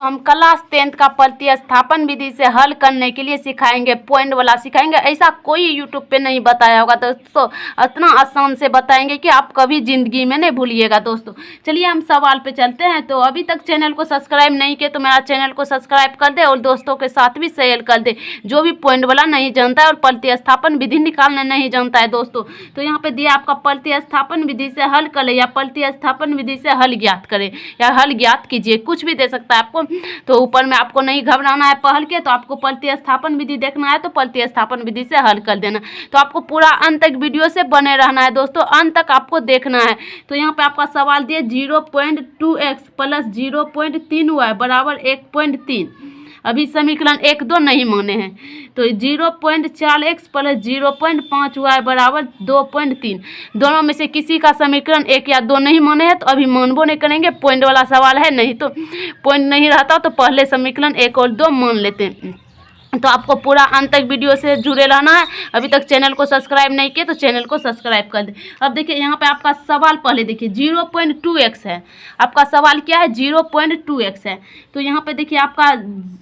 हम class 10th का प्रतिस्थापन विधि से हल करने के लिए सिखाएंगे, पॉइंट वाला सिखाएंगे। ऐसा कोई यूट्यूब पे नहीं बताया होगा दोस्तों, इतना आसान से बताएंगे कि आप कभी ज़िंदगी में नहीं भूलिएगा दोस्तों। चलिए हम सवाल पे चलते हैं। तो अभी तक चैनल को सब्सक्राइब नहीं किया तो मेरा चैनल को सब्सक्राइब कर दे और दोस्तों के साथ भी शेयर कर दे, जो भी पॉइंट वाला नहीं जानता है और प्रतिस्थापन विधि निकालना नहीं जानता है दोस्तों। तो यहाँ पे दिया आपका प्रतिस्थापन विधि से हल करें या प्रतिस्थापन विधि से हल ज्ञात करें या हल ज्ञात कीजिए, कुछ भी दे सकता है आपको। तो ऊपर में आपको नहीं घबराना है पहल के, तो आपको प्रतिस्थापन विधि देखना है तो प्रतिस्थापन विधि से हल कर देना। तो आपको पूरा अंत तक वीडियो से बने रहना है दोस्तों, अंत तक आपको देखना है। तो यहाँ पे आपका सवाल दिए 0.2x प्लस 0.3y बराबर 1.3। अभी समीकरण 1, 2 नहीं माने हैं। तो 0.4x प्लस 0.5y बराबर 2.3। दोनों में से किसी का समीकरण 1 या 2 नहीं माने हैं तो अभी मानबो नहीं करेंगे, पॉइंट वाला सवाल है। नहीं तो पॉइंट नहीं रहता तो पहले समीकरण 1 और 2 मान लेते हैं। तो आपको पूरा अंत तक वीडियो से जुड़े रहना है। अभी तक चैनल को सब्सक्राइब नहीं किए तो चैनल को सब्सक्राइब कर दें। अब देखिए यहाँ पे आपका सवाल पहले देखिए 0.2x है। आपका सवाल क्या है? 0.2x है। तो यहाँ पे देखिए आपका,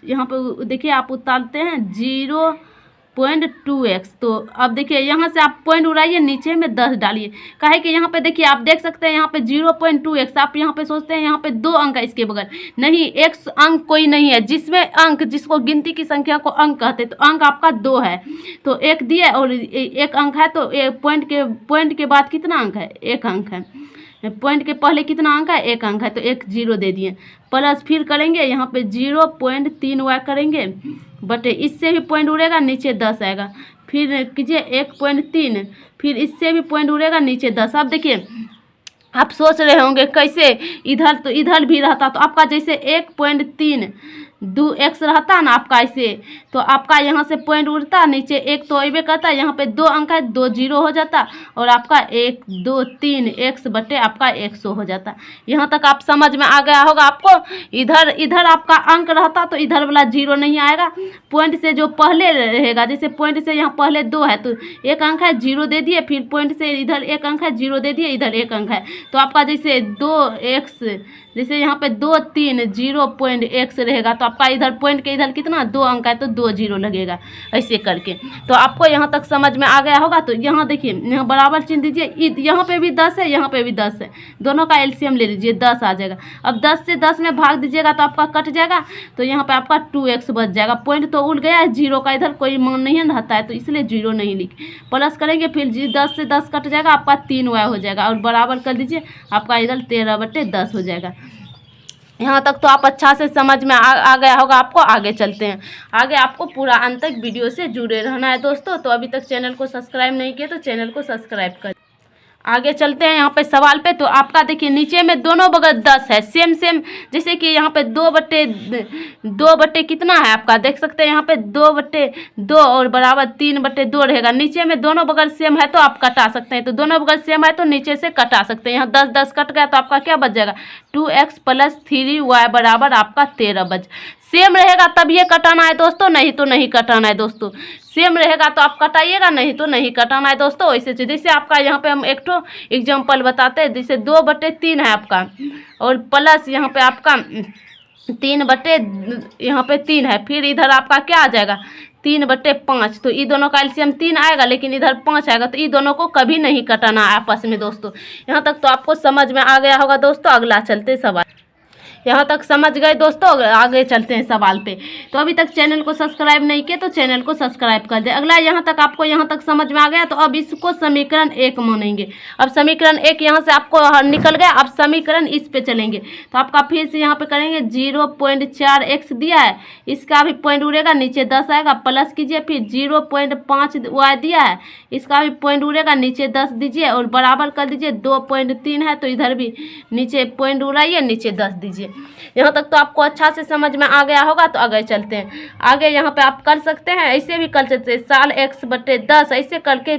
यहाँ पे देखिए आप उतारते हैं 0.2x। तो अब देखिए यहाँ से आप पॉइंट उड़ाइए, नीचे में 10 डालिए। काहे कि यहाँ पे देखिए आप देख सकते हैं यहाँ पे 0.2x, आप यहाँ पे सोचते हैं यहाँ पे 2 अंक है इसके बगैर। नहीं, x अंक कोई नहीं है। जिसमें अंक, जिसको गिनती की संख्या को अंक कहते हैं, तो अंक आपका 2 है। तो 1 दिए और 1 अंक है, तो पॉइंट के बाद कितना अंक है? 1 अंक है। पॉइंट के पहले कितना अंक है? 1 अंक है, तो 1 0 दे दिए। प्लस फिर करेंगे यहाँ पे 0.3y करेंगे बटे, इससे भी पॉइंट उड़ेगा, नीचे 10 आएगा। फिर कीजिए 1.3, फिर इससे भी पॉइंट उड़ेगा, नीचे 10। अब देखिए आप सोच रहे होंगे कैसे, इधर तो इधर भी रहता तो आपका जैसे 1.3 2x रहता ना आपका ऐसे, तो आपका यहाँ से पॉइंट उड़ता, नीचे 1 तो अबे करता, यहाँ पे 2 अंक है, 2 0 हो जाता और आपका 1 2 3 x बटे आपका 100 हो जाता। यहाँ तक आप समझ में आ गया होगा आपको। इधर आपका अंक रहता तो इधर वाला 0 नहीं आएगा। पॉइंट से जो पहले रहेगा, जैसे पॉइंट से यहाँ पहले 2 है तो 1 अंक है, 0 दे दिए। फिर पॉइंट से इधर 1 अंक है, 0 दे दिए, इधर 1 अंक है। तो आपका जैसे 2x, जैसे यहाँ पे 2 3 0.x रहेगा, तो आपका इधर पॉइंट के इधर कितना 2 अंक है, तो 2 0 लगेगा ऐसे करके। तो आपको यहाँ तक समझ में आ गया होगा। तो यहाँ देखिए, यहाँ बराबर चिन्ह दीजिए। यहाँ पे भी 10 है, यहाँ पे भी 10 है, दोनों का एलसीएम ले लीजिए, 10 आ जाएगा। अब 10 से 10 में भाग दीजिएगा तो आपका कट जाएगा, तो यहाँ पे आपका 2x बच जाएगा। पॉइंट तो उड़ गया है, 0 का इधर कोई मान नहीं रहता है, तो इसलिए 0 नहीं लिखे। प्लस करेंगे, फिर 10 से 10 कट जाएगा, आपका 3y हो जाएगा और बराबर कर दीजिए, आपका इधर 13/10 हो जाएगा। यहाँ तक तो आप अच्छा से समझ में आ गया होगा आपको। आगे चलते हैं। आगे आपको पूरा अंत तक वीडियो से जुड़े रहना है दोस्तों। तो अभी तक चैनल को सब्सक्राइब नहीं किया तो चैनल को सब्सक्राइब कर। आगे चलते हैं यहाँ पे सवाल पे। तो आपका देखिए नीचे में दोनों बगल 10 है, सेम जैसे कि यहाँ पे 2 बटे कितना है आपका, देख सकते हैं यहाँ पे 2/2 और बराबर 3/2 रहेगा। नीचे में दोनों बगल सेम है तो आप कटा सकते हैं। तो दोनों बगल सेम है तो नीचे से कटा सकते हैं। यहाँ 10 10 कट गया तो आपका क्या बच जाएगा? 2x प्लस 3y बराबर आपका 13 बच। सेम रहेगा तब ये कटाना है दोस्तों, नहीं तो नहीं कटाना है दोस्तों। सेम रहेगा तो आप कटाइएगा, नहीं तो नहीं कटाना है दोस्तों। ऐसे जैसे आपका यहाँ पे हम एक तो एग्जाम्पल बताते हैं, जैसे 2/3 है आपका और प्लस यहाँ पे आपका 3 है। फिर इधर आपका क्या आ जाएगा? 3/5। तो ये दोनों का एलसीएम 3 आएगा, लेकिन इधर 5 आएगा, तो ये दोनों को कभी नहीं कटाना आपस में दोस्तों। यहाँ तक तो आपको समझ में आ गया होगा दोस्तों। अगला चलते सवाल। यहाँ तक समझ गए दोस्तों, आगे चलते हैं सवाल पे। तो अभी तक चैनल को सब्सक्राइब नहीं किया तो चैनल को सब्सक्राइब कर दे। अगला यहाँ तक आपको यहाँ तक समझ में आ गया। तो अब इसको समीकरण 1 मानेंगे। अब समीकरण 1 यहाँ से आपको निकल गया। अब समीकरण इस पे चलेंगे तो आपका फिर से यहाँ पे करेंगे 0.4x दिया है, इसका भी पॉइंट उड़ेगा, नीचे 10 आएगा। प्लस कीजिए, फिर 0.5y दिया है, इसका भी पॉइंट उड़ेगा, नीचे 10 दीजिए और बराबर कर दीजिए। 2.3 है तो इधर भी नीचे पॉइंट उड़ाइए, नीचे 10 दीजिए। यहाँ तक तो आपको अच्छा से समझ में आ गया होगा। तो आगे चलते हैं। आगे यहाँ पे आप कर सकते हैं, ऐसे भी कर सकते हैं, साल x/10 ऐसे करके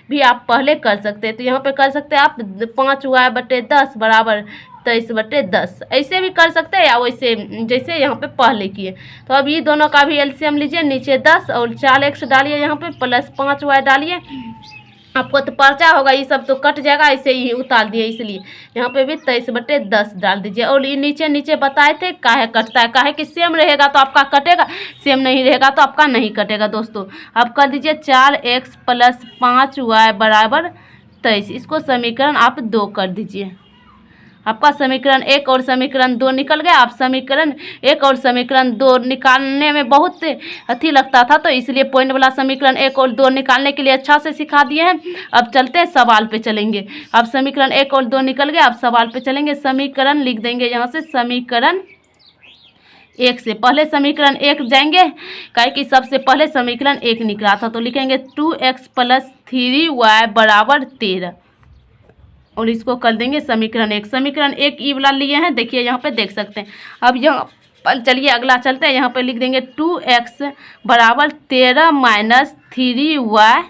भी आप पहले कर सकते हैं। तो यहाँ पे कर सकते हैं आप 5y/10 बराबर 23/10 ऐसे भी कर सकते हैं, या वैसे जैसे यहाँ पे पहले किए। तो अब ये दोनों का भी एलसीएम लीजिए, नीचे 10 और 4x डालिए, यहाँ पे प्लस 5y डालिए आपको तो पर्चा होगा, ये सब तो कट जाएगा, ऐसे ही उतार दिए इसलिए। यहाँ पे भी 23/10 डाल दीजिए। और ये नीचे नीचे बताए थे काहे कटता है, काहे कि सेम रहेगा तो आपका कटेगा, सेम नहीं रहेगा तो आपका नहीं कटेगा दोस्तों। अब कर दीजिए 4x + 5y = 23। इसको समीकरण आप 2 कर दीजिए। आपका समीकरण 1 और समीकरण 2 निकल गया। आप समीकरण 1 और समीकरण 2 निकालने में बहुत अथी लगता था, तो इसलिए पॉइंट वाला समीकरण 1 और 2 निकालने के लिए अच्छा से सिखा दिए हैं। अब चलते हैं सवाल पे चलेंगे। अब समीकरण 1 और 2 निकल गया, अब सवाल पे चलेंगे। समीकरण लिख देंगे यहाँ से, समीकरण 1 से पहले समीकरण 1 जाएंगे, काहे कि सबसे पहले समीकरण 1 निकला था, तो लिखेंगे 2x + 3y = 13 और इसको कर देंगे समीकरण 1। समीकरण 1 ई वाला लिए हैं, देखिए यहाँ पे देख सकते हैं। अब यहाँ पर चलिए अगला चलते हैं। यहाँ पे लिख देंगे 2x = 13 - 3y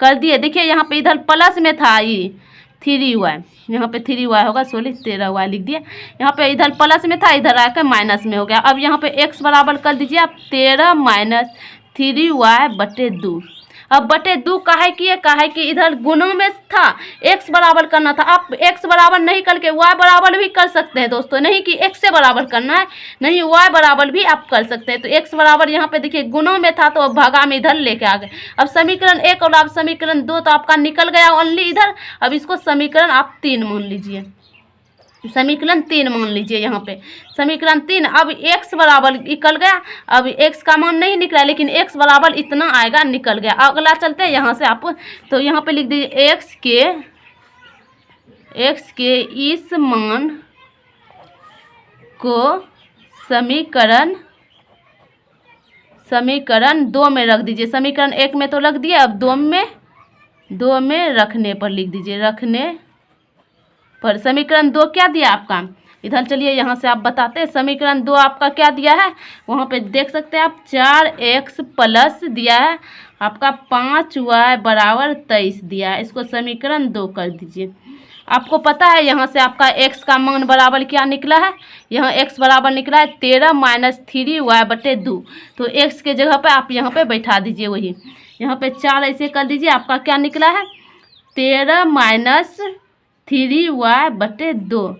कर दिए। देखिए यहाँ पे इधर प्लस में था ये 3y, यहाँ पे 3y होगा, सॉरी 13y लिख दिए। यहाँ पे इधर प्लस में था, इधर आकर माइनस में हो गया। अब यहाँ पे x बराबर कर दीजिए आप 13 - 3y/2। अब बटे 2 काहे किए, काहे कि इधर गुणों में था, x बराबर करना था। आप x बराबर नहीं करके y बराबर भी कर सकते हैं दोस्तों, नहीं कि x से बराबर करना है, नहीं y बराबर भी आप कर सकते हैं। तो x बराबर यहाँ पे देखिए गुणों में था, तो भागा में इधर लेके आ गए। अब समीकरण 1 और आप समीकरण 2 तो आपका निकल गया ओनली इधर। अब इसको समीकरण आप 3 मान लीजिए, समीकरण 3 मान लीजिए। यहाँ पे समीकरण 3, अब x बराबर निकल गया। अब x का मान नहीं निकला, लेकिन x बराबर इतना आएगा, निकल गया। अगला चलते हैं यहाँ से आप, तो यहाँ पे लिख दीजिए x के इस मान को समीकरण 2 में रख दीजिए। समीकरण 1 में तो रख दिए, अब 2 में रखने पर लिख दीजिए, रखने पर। समीकरण 2 क्या दिया आपका, इधर चलिए यहाँ से आप बताते हैं। समीकरण 2 आपका क्या दिया है, वहाँ पे देख सकते हैं आप 4x प्लस दिया है, आपका 5y = 23 दिया है। इसको समीकरण 2 कर दीजिए। आपको पता है यहाँ से आपका x का मान बराबर क्या निकला है, यहाँ x बराबर निकला है 13 - 3y/2। तो x के जगह पे आप यहाँ पे बैठा दीजिए, वही यहाँ पे 4 ऐसे कर दीजिए। आपका क्या निकला है 13 - 3y/2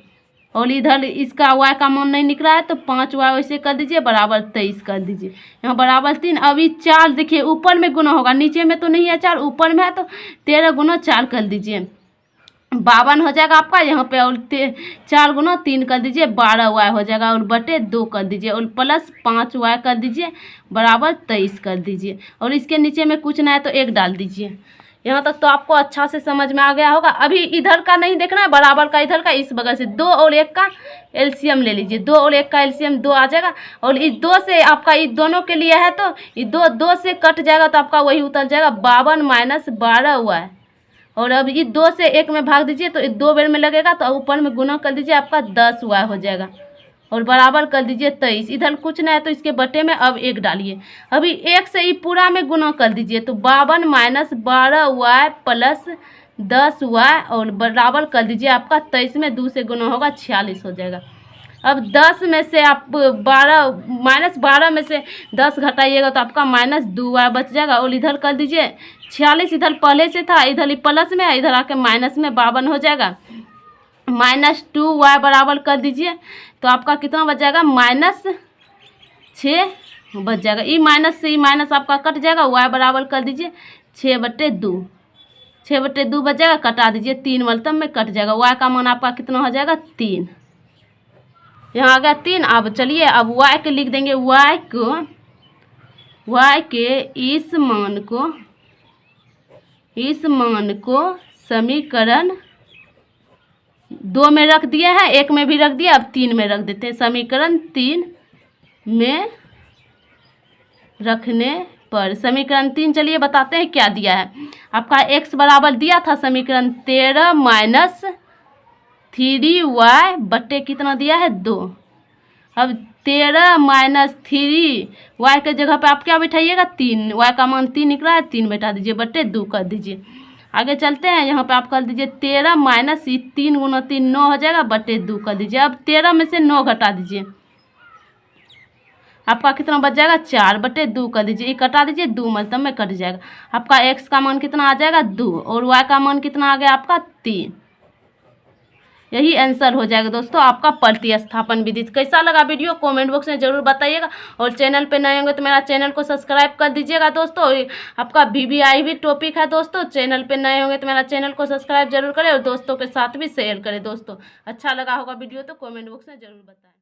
और इधर इसका y का मान नहीं निकला है, तो 5y वैसे कर दीजिए बराबर 23 कर दीजिए। यहाँ बराबर 3। अभी 4 देखिए ऊपर में गुना होगा, नीचे में तो नहीं है 4, ऊपर में है, तो 13 × 4 कर दीजिए 52 हो जाएगा आपका यहाँ पे। और 4 × 3 कर दीजिए 12y हो जाएगा, और बटे 2 कर दीजिए, और प्लस 5y कर दीजिए बराबर 23 कर दीजिए। और इसके नीचे में कुछ ना है तो 1 डाल दीजिए। यहाँ तक तो आपको अच्छा से समझ में आ गया होगा। अभी इधर का नहीं देखना है, बराबर का इधर का, इस बगल से 2 और 1 का एलसीएम ले लीजिए। 2 और 1 का एलसीएम 2 आ जाएगा, और इस 2 से आपका इस दोनों के लिए है, तो ये 2 से कट जाएगा, तो आपका वही उतर जाएगा 52 - 12y। और अब ये 2 से 1 में भाग दीजिए, तो 2 बेर में लगेगा, तो ऊपर में गुना कर दीजिए, आपका 10y हो जाएगा, और बराबर कर दीजिए 23। इधर कुछ ना है तो इसके बटे में अब 1 डालिए। अभी 1 से ही पूरा में गुना कर दीजिए, तो 52 - 12y + 10y और बराबर कर दीजिए आपका 23 में 2 से गुना होगा 46 हो जाएगा। अब 10 में से आप -12 में से 10 घटाइएगा, तो आपका -2y बच जाएगा। और इधर कर दीजिए 46, इधर पहले से था, इधर ही प्लस में है, इधर आके माइनस में 52 हो जाएगा। -2y बराबर कर दीजिए, तो आपका कितना बच जाएगा -6 बच जाएगा। ई माइनस से ई माइनस आपका कट जाएगा। y बराबर कर दीजिए 6/2, 6/2 बच जाएगा, कटा दीजिए 3 मतलब में कट जाएगा। y का मान आपका कितना हो जाएगा 3, यहाँ आ गया 3। अब चलिए अब y के लिख देंगे, y के इस मान को समीकरण 2 में रख दिए हैं, 1 में भी रख दिया, अब 3 में रख देते हैं। समीकरण 3 में रखने पर समीकरण 3 चलिए बताते हैं क्या दिया है। आपका x बराबर दिया था समीकरण 13 - 3y बटे कितना दिया है 2। अब 13 - 3y के जगह पे आप क्या बैठाइएगा 3, y का मान 3 निकला है, 3 बैठा दीजिए, बटे 2 कर दीजिए। आगे चलते हैं, यहाँ पे आप कर दीजिए 13 - 3 × 3 9 हो जाएगा, बटे 2 कर दीजिए। अब 13 में से 9 घटा दीजिए, आपका कितना बच जाएगा 4/2 कर दीजिए, ये कटा दीजिए 2 मतलब में कट जाएगा। आपका x का मान कितना आ जाएगा 2 और y का मान कितना आ गया आपका 3। यही आंसर हो जाएगा दोस्तों आपका प्रतिस्थापन विधि। कैसा लगा वीडियो कमेंट बॉक्स में जरूर बताइएगा और चैनल पे नए होंगे तो मेरा चैनल को सब्सक्राइब कर दीजिएगा दोस्तों। आपका VVI भी टॉपिक है दोस्तों, चैनल पे नए होंगे तो मेरा चैनल को सब्सक्राइब जरूर करें और दोस्तों के साथ भी शेयर करें दोस्तों। अच्छा लगा होगा वीडियो तो कमेंट बॉक्स में जरूर बताएं।